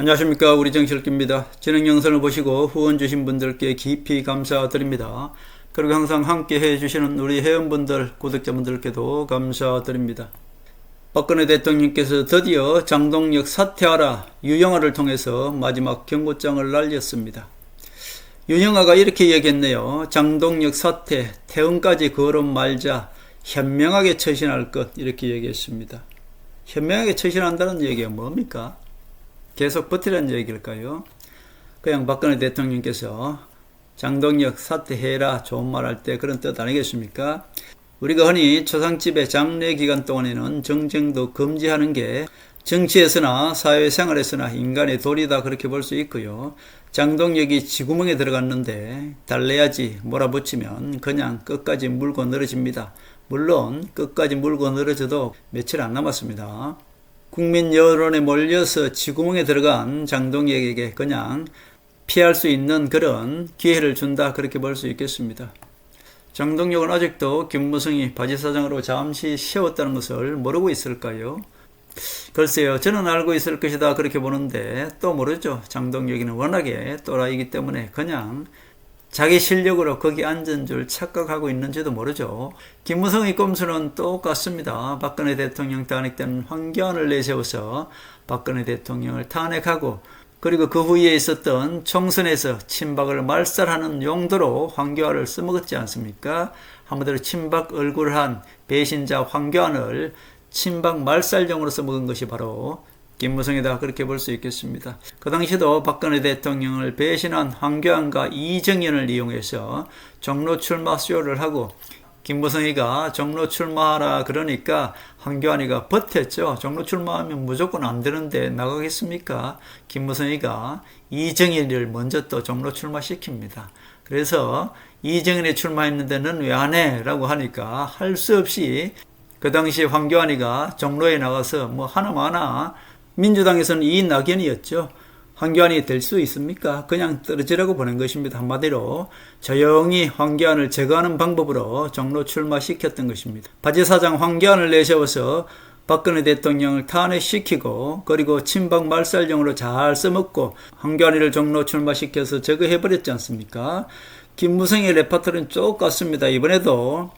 안녕하십니까, 우리 정실기입니다. 진행 영상을 보시고 후원 주신 분들께 깊이 감사드립니다. 그리고 항상 함께 해주시는 우리 회원분들, 구독자분들께도 감사드립니다. 박근혜 대통령께서 드디어 장동혁 사퇴하라 유영하를 통해서 마지막 경고장을 날렸습니다. 유영하가 이렇게 얘기했네요. 장동혁 사퇴, 퇴원까지 걸어 말자, 현명하게 처신할 것, 이렇게 얘기했습니다. 현명하게 처신한다는 얘기가 뭡니까? 계속 버티라는 얘기일까요? 그냥 박근혜 대통령께서 장동혁 사퇴해라 좋은 말 할 때 그런 뜻 아니겠습니까? 우리가 흔히 초상집의 장례 기간 동안에는 정쟁도 금지하는 게 정치에서나 사회생활에서나 인간의 도리다, 그렇게 볼 수 있고요. 장동혁이 쥐구멍에 들어갔는데 달래야지 몰아붙이면 그냥 끝까지 물고 늘어집니다. 물론 끝까지 물고 늘어져도 며칠 안 남았습니다. 국민 여론에 몰려서 쥐구멍에 들어간 장동혁에게 그냥 피할 수 있는 그런 기회를 준다, 그렇게 볼 수 있겠습니다. 장동혁은 아직도 김무성이 바지사장으로 잠시 쉬었다는 것을 모르고 있을까요? 글쎄요, 저는 알고 있을 것이다, 그렇게 보는데 또 모르죠. 장동혁이는 워낙에 또라이기 때문에 그냥 자기 실력으로 거기 앉은 줄 착각하고 있는지도 모르죠. 김무성의 꼼수는 똑같습니다. 박근혜 대통령 탄핵 때는 황교안을 내세워서 박근혜 대통령을 탄핵하고, 그리고 그 후에 있었던 총선에서 친박을 말살하는 용도로 황교안을 써먹었지 않습니까? 한마디로 친박 얼굴을 한 배신자 황교안을 친박 말살용으로 써먹은 것이 바로 김무성이다, 그렇게 볼 수 있겠습니다. 그 당시도 박근혜 대통령을 배신한 황교안과 이정현을 이용해서 종로 출마 쇼를 하고, 김무성이가 종로 출마하라 그러니까 황교안이가 버텼죠. 종로 출마하면 무조건 안 되는데 나가겠습니까? 김무성이가 이정현을 먼저 또 종로 출마시킵니다. 그래서 이정현이 출마했는데 넌 왜 안 해? 라고 하니까 할 수 없이 그 당시 황교안이가 종로에 나가서 뭐 하나마나, 민주당에서는 이낙연이었죠. 황교안이 될 수 있습니까? 그냥 떨어지라고 보낸 것입니다. 한마디로 조용히 황교안을 제거하는 방법으로 종로 출마시켰던 것입니다. 바지사장 황교안을 내세워서 박근혜 대통령을 탄핵시키고, 그리고 친박 말살용으로 잘 써먹고 황교안이를 종로 출마시켜서 제거해버렸지 않습니까? 김무성의 레파토리는 똑같습니다. 이번에도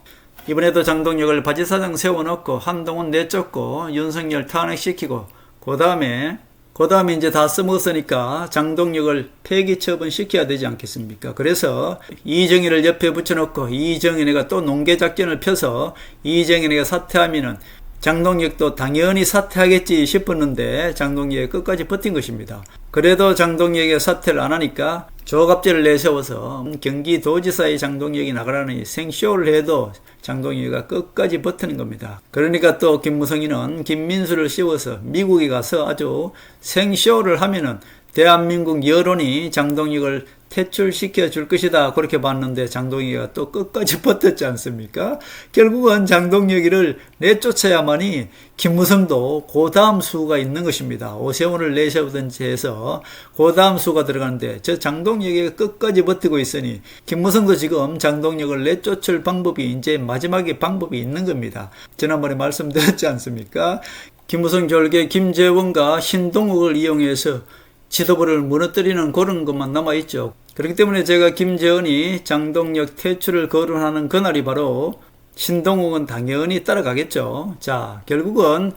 장동혁을 바지사장 세워놓고 한동훈 내쫓고 윤석열 탄핵시키고, 그 다음에 이제 다 써먹었으니까 장동혁을 폐기 처분시켜야 되지 않겠습니까? 그래서 이정현을 옆에 붙여놓고 이정현이가 또 농계작전을 펴서 이정현이가 사퇴하면은 장동혁도 당연히 사퇴하겠지 싶었는데 장동혁이 끝까지 버틴 것입니다. 그래도 장동혁이 사퇴를 안 하니까 조갑제를 내세워서 경기도지사의 장동혁이 나가라는 생쇼를 해도 장동혁이가 끝까지 버티는 겁니다. 그러니까 또 김무성이는 김민수를 씌워서 미국에 가서 아주 생쇼를 하면은 대한민국 여론이 장동혁을 퇴출시켜 줄 것이다, 그렇게 봤는데 장동혁이가 또 끝까지 버텼지 않습니까? 결국은 장동혁이를 내쫓아야만이 김무성도 그 다음 수가 있는 것입니다. 오세훈을 내세우든지 해서 그 다음 수가 들어가는데 저 장동혁이 끝까지 버티고 있으니 김무성도 지금 장동혁을 내쫓을 방법이 이제 마지막에 방법이 있는 겁니다. 지난번에 말씀드렸지 않습니까? 김무성 졸개 김재원과 신동욱을 이용해서 지도부를 무너뜨리는 그런 것만 남아있죠. 그렇기 때문에 제가 김재원이 장동혁 퇴출을 거론하는 그날이 바로 신동욱은 당연히 따라가겠죠. 자, 결국은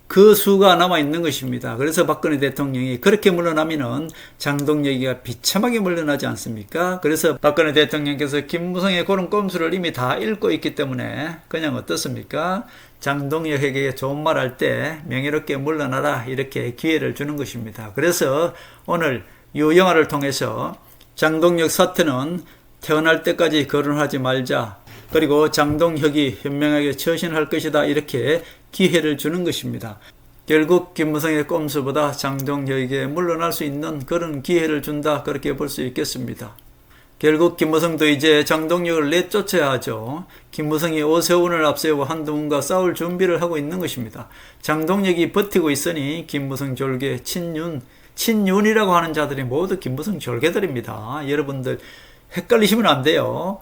그 수가 남아있는 것입니다. 그래서 박근혜 대통령이 그렇게 물러나면은 장동혁이가 비참하게 물러나지 않습니까? 그래서 박근혜 대통령께서 김무성의 그런 꼼수를 이미 다 읽고 있기 때문에 그냥 어떻습니까? 장동혁에게 좋은 말 할 때 명예롭게 물러나라, 이렇게 기회를 주는 것입니다. 그래서 오늘 유영하를 통해서 장동혁 사태는 태어날 때까지 거론하지 말자, 그리고 장동혁이 현명하게 처신할 것이다, 이렇게 기회를 주는 것입니다. 결국 김무성의 꼼수보다 장동혁에게 물러날 수 있는 그런 기회를 준다, 그렇게 볼 수 있겠습니다. 결국 김무성도 이제 장동혁을 내쫓아야 하죠. 김무성이 오세훈을 앞세우고 한동훈과 싸울 준비를 하고 있는 것입니다. 장동혁이 버티고 있으니 김무성 졸개 친윤이라고 하는 자들이 모두 김무성 졸개들입니다. 여러분들 헷갈리시면 안 돼요.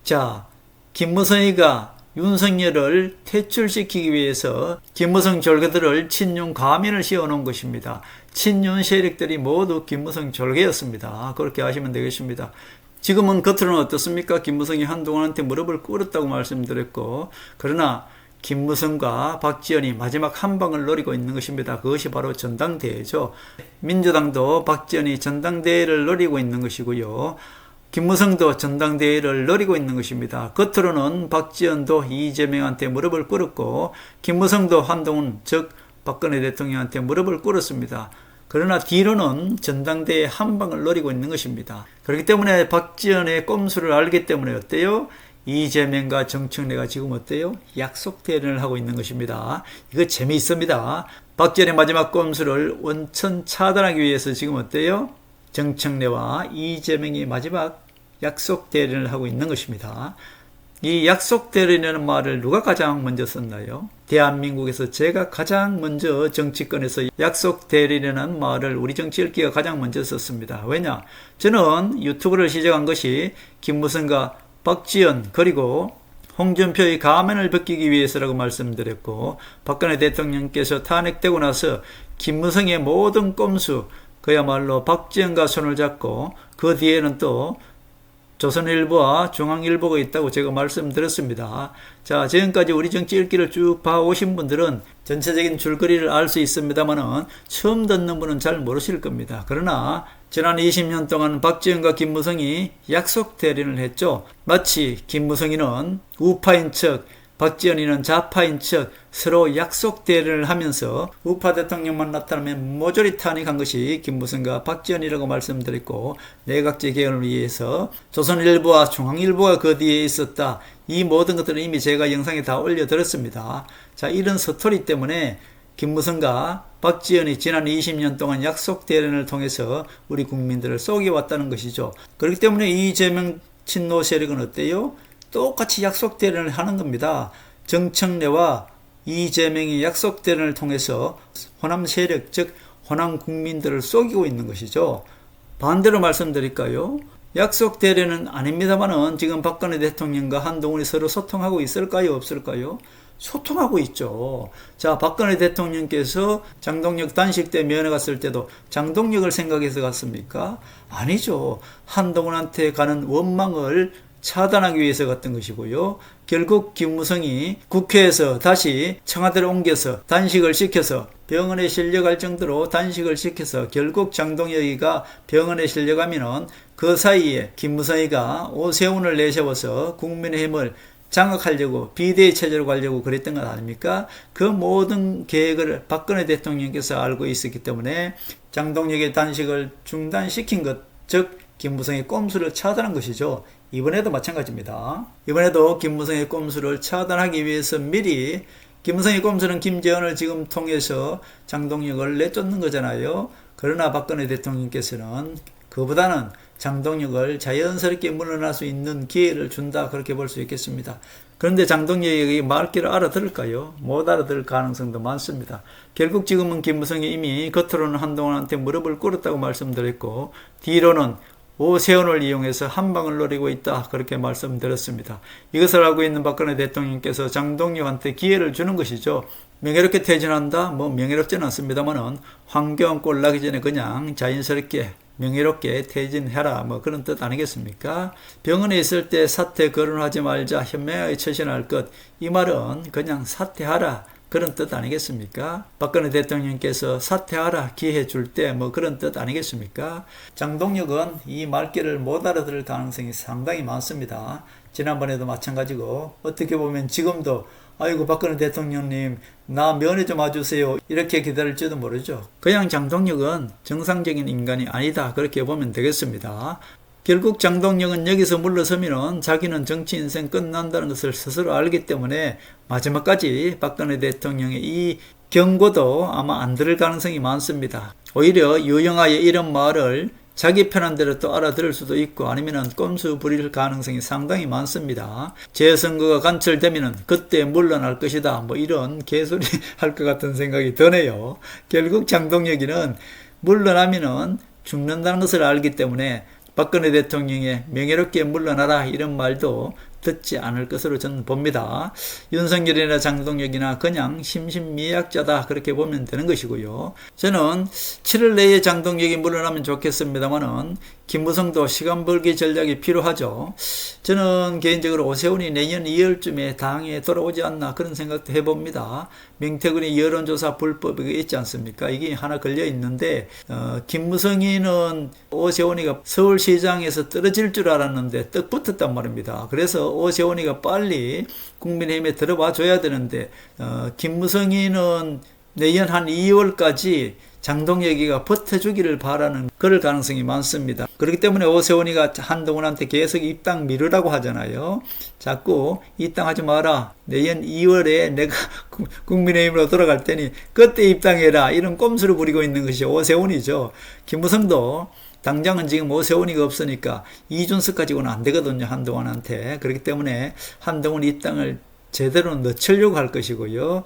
자, 김무성이가 윤석열을 퇴출시키기 위해서 김무성 졸개들을 친윤 가면을 씌워놓은 것입니다. 친윤 세력들이 모두 김무성 졸개였습니다. 그렇게 아시면 되겠습니다. 지금은 겉으로는 어떻습니까? 김무성이 한동훈한테 무릎을 꿇었다고 말씀드렸고, 그러나 김무성과 박지원이 마지막 한 방을 노리고 있는 것입니다. 그것이 바로 전당대회죠. 민주당도 박지원이 전당대회를 노리고 있는 것이고요. 김무성도 전당대회를 노리고 있는 것입니다. 겉으로는 박지원도 이재명한테 무릎을 꿇었고, 김무성도 한동훈 즉 박근혜 대통령한테 무릎을 꿇었습니다. 그러나 뒤로는 전당대회 한 방을 노리고 있는 것입니다. 그렇기 때문에 박지원의 꼼수를 알기 때문에 어때요? 이재명과 정청래가 지금 어때요? 약속 대련을 하고 있는 것입니다. 이거 재미있습니다. 박지원의 마지막 꼼수를 원천 차단하기 위해서 지금 어때요? 정청래와 이재명이 마지막 약속 대련을 하고 있는 것입니다. 이 약속 대련이라는 말을 누가 가장 먼저 썼나요? 대한민국에서 제가 가장 먼저 정치권에서 약속 대련이라는 말을 우리 정치 읽기가 가장 먼저 썼습니다. 왜냐? 저는 유튜브를 시작한 것이 김무성과 박지원 그리고 홍준표의 가면을 벗기기 위해서라고 말씀드렸고, 박근혜 대통령께서 탄핵되고 나서 김무성의 모든 꼼수 그야말로 박지원과 손을 잡고 그 뒤에는 또 조선일보와 중앙일보가 있다고 제가 말씀드렸습니다. 자, 지금까지 우리 정치 읽기를 쭉 봐오신 분들은 전체적인 줄거리를 알 수 있습니다만은 처음 듣는 분은 잘 모르실 겁니다. 그러나 지난 20년 동안 박지원과 김무성이 약속 대련을 했죠. 마치 김무성이는 우파인 척, 박지원이는 좌파인 척 서로 약속 대련을 하면서 우파 대통령만 나타나면 모조리 탄핵한 것이 김무성과 박지원이라고 말씀드렸고, 내각제 개헌을 위해서 조선일보와 중앙일보가 그 뒤에 있었다. 이 모든 것들은 이미 제가 영상에 다 올려드렸습니다. 자, 이런 스토리 때문에 김무성과 박지원이 지난 20년 동안 약속 대련을 통해서 우리 국민들을 속여왔다는 것이죠. 그렇기 때문에 이재명 친노 세력은 어때요? 똑같이 약속 대련을 하는 겁니다. 정청래와 이재명이 약속 대련을 통해서 호남 세력, 즉 호남 국민들을 속이고 있는 것이죠. 반대로 말씀드릴까요? 약속 대련은 아닙니다만은 지금 박근혜 대통령과 한동훈이 서로 소통하고 있을까요? 없을까요? 소통하고 있죠. 자, 박근혜 대통령께서 장동혁 단식 때 면회 갔을 때도 장동혁을 생각해서 갔습니까? 아니죠. 한동훈한테 가는 원망을 차단하기 위해서 갔던 것이고요. 결국 김무성이 국회에서 다시 청와대로 옮겨서 단식을 시켜서 병원에 실려갈 정도로 단식을 시켜서 결국 장동혁이가 병원에 실려가면은 그 사이에 김무성이가 오세훈을 내세워서 국민의힘을 장악하려고 비대위 체제로 가려고 그랬던 것 아닙니까? 그 모든 계획을 박근혜 대통령께서 알고 있었기 때문에 장동혁의 단식을 중단시킨 것, 즉 김무성의 꼼수를 차단한 것이죠. 이번에도 마찬가지입니다. 이번에도 김무성의 꼼수를 차단하기 위해서 미리 김무성의 꼼수는 김재원을 지금 통해서 장동혁을 내쫓는 거잖아요. 그러나 박근혜 대통령께서는 그보다는 장동혁을 자연스럽게 물러날 수 있는 기회를 준다, 그렇게 볼 수 있겠습니다. 그런데 장동혁이 말귀를 알아들을까요? 못 알아들을 가능성도 많습니다. 결국 지금은 김무성이 이미 겉으로는 한동훈한테 무릎을 꿇었다고 말씀드렸고, 뒤로는 오세훈을 이용해서 한 방을 노리고 있다, 그렇게 말씀드렸습니다. 이것을 알고 있는 박근혜 대통령께서 장동혁한테 기회를 주는 것이죠. 명예롭게 퇴진한다? 뭐 명예롭지는 않습니다만은 황교안 꼴 나기 전에 그냥 자연스럽게 명예롭게 퇴진해라, 뭐 그런 뜻 아니겠습니까? 병원에 있을 때 사퇴 거론하지 말자, 현명하게 처신할 것, 이 말은 그냥 사퇴하라, 그런 뜻 아니겠습니까? 박근혜 대통령께서 사퇴하라 기회 줄 때 뭐 그런 뜻 아니겠습니까? 장동혁은 이 말귀를 못 알아들을 가능성이 상당히 많습니다. 지난번에도 마찬가지고, 어떻게 보면 지금도 아이고 박근혜 대통령님 나 면회 좀 와주세요 이렇게 기다릴지도 모르죠. 그냥 장동혁은 정상적인 인간이 아니다, 그렇게 보면 되겠습니다. 결국 장동혁은 여기서 물러서면 자기는 정치 인생 끝난다는 것을 스스로 알기 때문에 마지막까지 박근혜 대통령의 이 경고도 아마 안 들을 가능성이 많습니다. 오히려 유영아의 이런 말을 자기 편한 대로 또 알아들을 수도 있고, 아니면 꼼수 부릴 가능성이 상당히 많습니다. 재선거가 간철되면 그때 물러날 것이다, 뭐 이런 개소리 할 것 같은 생각이 드네요. 결국 장동혁이는 물러나면은 죽는다는 것을 알기 때문에 박근혜 대통령의 명예롭게 물러나라 이런 말도 듣지 않을 것으로 저는 봅니다. 윤석열이나 장동혁이나 그냥 심신미약자다 그렇게 보면 되는 것이고요. 저는 7월 내에 장동혁이 물러나면 좋겠습니다만은 김무성도 시간 벌기 전략이 필요하죠. 저는 개인적으로 오세훈이 내년 2월쯤에 당에 돌아오지 않나 그런 생각도 해봅니다. 명태균이 여론조사 불법이 있지 않습니까? 이게 하나 걸려 있는데 김무성이는 오세훈이가 서울시장에서 떨어질 줄 알았는데 떡 붙었단 말입니다. 그래서 오세훈이가 빨리 국민의힘에 들어와 줘야 되는데 김무성이는 내년 한 2월까지 장동혁이가 버텨주기를 바라는 그럴 가능성이 많습니다. 그렇기 때문에 오세훈이가 한동훈한테 계속 입당 미루라고 하잖아요. 자꾸 입당하지 마라. 내년 2월에 내가 국민의힘으로 돌아갈 테니 그때 입당해라. 이런 꼼수를 부리고 있는 것이 오세훈이죠. 김무성도 당장은 지금 오세훈이가 없으니까 이준석 가지고는 안 되거든요. 한동훈한테. 그렇기 때문에 한동훈 입당을 제대로 늦추려고 할 것이고요.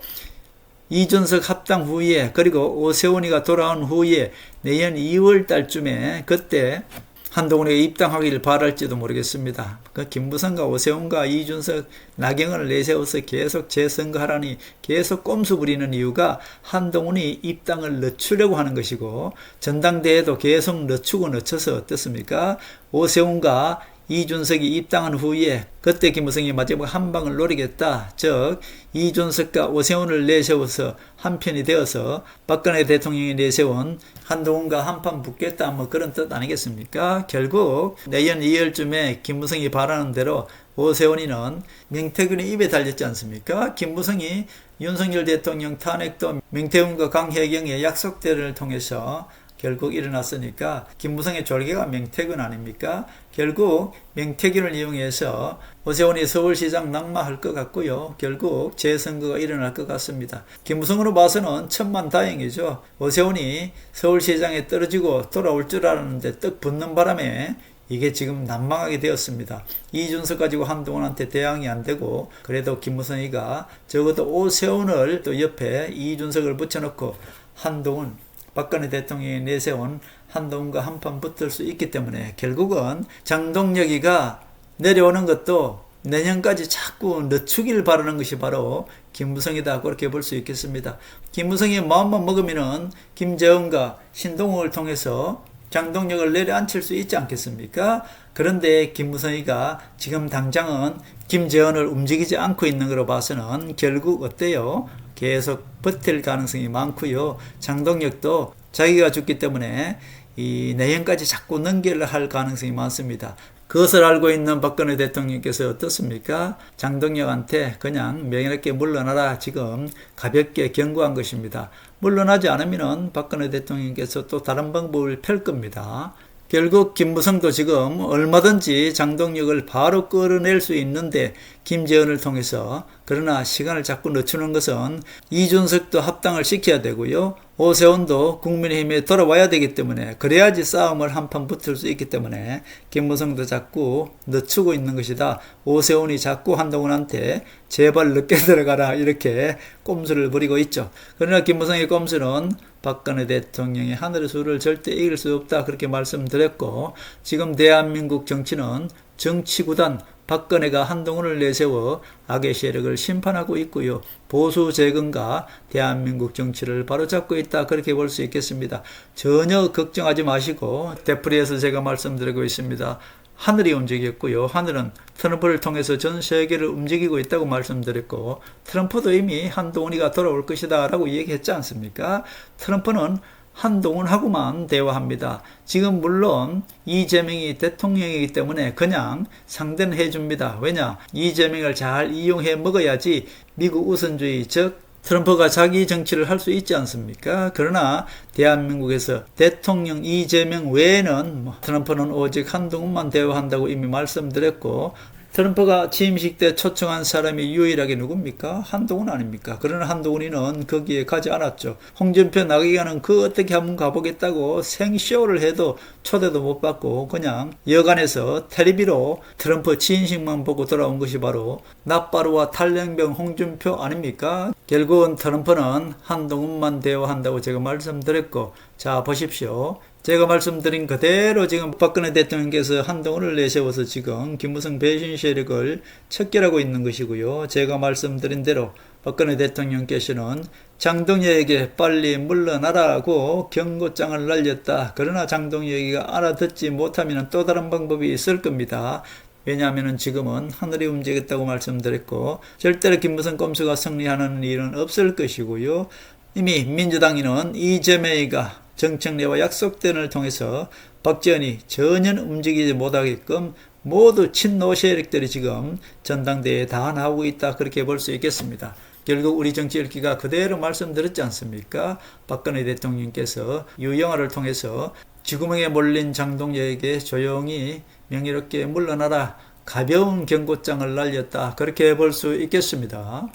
이준석 합당 후에 그리고 오세훈이가 돌아온 후에 내년 2월 달쯤에 그때 한동훈에게 입당하기를 바랄지도 모르겠습니다. 그 김무성과 오세훈과 이준석, 나경원을 내세워서 계속 재선거하라니 계속 꼼수 부리는 이유가 한동훈이 입당을 늦추려고 하는 것이고 전당대회도 계속 늦춰서 어떻습니까? 오세훈과 이준석이 입당한 후에 그때 김무성이 마지막 한 방을 노리겠다. 즉 이준석과 오세훈을 내세워서 한편이 되어서 박근혜 대통령이 내세운 한동훈과 한판 붙겠다 뭐 그런 뜻 아니겠습니까? 결국 내년 2월쯤에 김무성이 바라는 대로 오세훈이는 명태균이 입에 달렸지 않습니까? 김무성이 윤석열 대통령 탄핵도 명태균과 강혜경의 약속대를 통해서 결국 일어났으니까 김무성의 졸개가 명태균 아닙니까? 결국 명태균을 이용해서 오세훈이 서울시장 낙마할 것 같고요. 결국 재선거가 일어날 것 같습니다. 김무성으로 봐서는 천만다행이죠. 오세훈이 서울시장에 떨어지고 돌아올 줄 알았는데 떡 붙는 바람에 이게 지금 난망하게 되었습니다. 이준석 가지고 한동훈한테 대항이 안 되고 그래도 김무성이가 적어도 오세훈을 또 옆에 이준석을 붙여놓고 한동훈 박근혜 대통령이 내세운 한동훈과 한판 붙을 수 있기 때문에 결국은 장동혁이가 내려오는 것도 내년까지 자꾸 늦추기를 바라는 것이 바로 김무성이다 그렇게 볼 수 있겠습니다. 김무성이 마음만 먹으면은 김재원과 신동욱을 통해서 장동혁을 내려앉힐 수 있지 않겠습니까? 그런데 김무성이가 지금 당장은 김재원을 움직이지 않고 있는 것으로 봐서는 결국 어때요? 계속 버틸 가능성이 많고요. 장동혁도 자기가 죽기 때문에 이 내년까지 자꾸 연결을 할 가능성이 많습니다. 그것을 알고 있는 박근혜 대통령께서 어떻습니까? 장동혁한테 그냥 명예롭게 물러나라 지금 가볍게 경고한 것입니다. 물러나지 않으면 박근혜 대통령께서 또 다른 방법을 펼 겁니다. 결국 김무성도 지금 얼마든지 장동혁을 바로 끌어낼 수 있는데 김재원을 통해서 그러나 시간을 자꾸 늦추는 것은 이준석도 합당을 시켜야 되고요. 오세훈도 국민의힘에 돌아와야 되기 때문에 그래야지 싸움을 한판 붙을 수 있기 때문에 김무성도 자꾸 늦추고 있는 것이다. 오세훈이 자꾸 한동훈한테 제발 늦게 들어가라 이렇게 꼼수를 부리고 있죠. 그러나 김무성의 꼼수는 박근혜 대통령이 하늘의 수를 절대 이길 수 없다 그렇게 말씀드렸고 지금 대한민국 정치는 정치구단 박근혜가 한동훈을 내세워 악의 세력을 심판하고 있고요. 보수 재건과 대한민국 정치를 바로잡고 있다 그렇게 볼 수 있겠습니다. 전혀 걱정하지 마시고 되풀이해서 제가 말씀드리고 있습니다. 하늘이 움직였고요. 하늘은 트럼프를 통해서 전 세계를 움직이고 있다고 말씀드렸고 트럼프도 이미 한동훈이가 돌아올 것이다 라고 얘기했지 않습니까? 트럼프는 한동훈하고만 대화합니다. 지금 물론 이재명이 대통령이기 때문에 그냥 상대는 해줍니다. 왜냐? 이재명을 잘 이용해 먹어야지 미국 우선주의 즉 트럼프가 자기 정치를 할 수 있지 않습니까? 그러나 대한민국에서 대통령 이재명 외에는 트럼프는 오직 한동훈만 대화한다고 이미 말씀드렸고 트럼프가 취임식 때 초청한 사람이 유일하게 누굽니까? 한동훈 아닙니까? 그러나 한동훈이는 거기에 가지 않았죠. 홍준표 나경원은 그 어떻게 한번 가보겠다고 생쇼를 해도 초대도 못 받고 그냥 여간에서 텔레비로 트럼프 취임식만 보고 돌아온 것이 바로 나빠루와 탈냉병 홍준표 아닙니까? 결국은 트럼프는 한동훈만 대화한다고 제가 말씀드렸고 자 보십시오. 제가 말씀드린 그대로 지금 박근혜 대통령께서 한동훈을 내세워서 지금 김무성 배신 세력을 척결하고 있는 것이고요. 제가 말씀드린 대로 박근혜 대통령께서는 장동혁에게 빨리 물러나라고 경고장을 날렸다. 그러나 장동혁이가 알아듣지 못하면 또 다른 방법이 있을 겁니다. 왜냐하면 지금은 하늘이 움직였다고 말씀드렸고 절대로 김무성 꼼수가 승리하는 일은 없을 것이고요. 이미 민주당인은 이재명이가 정청래와 약속전을 통해서 박지원이 전혀 움직이지 못하게끔 모두 친노 세력들이 지금 전당대회에 다 나오고 있다. 그렇게 볼 수 있겠습니다. 결국 우리 정치 읽기가 그대로 말씀드렸지 않습니까? 박근혜 대통령께서 유영아를 통해서 쥐구멍에 몰린 장동혁에게 조용히 명예롭게 물러나라 가벼운 경고장을 날렸다. 그렇게 볼 수 있겠습니다.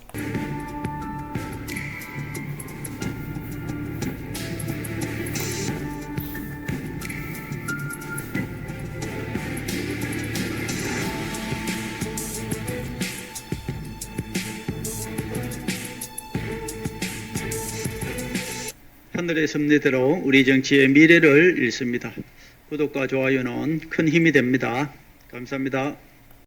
하늘의 섭리대로 우리 정치의 미래를 읽습니다. 구독과 좋아요는 큰 힘이 됩니다. 감사합니다.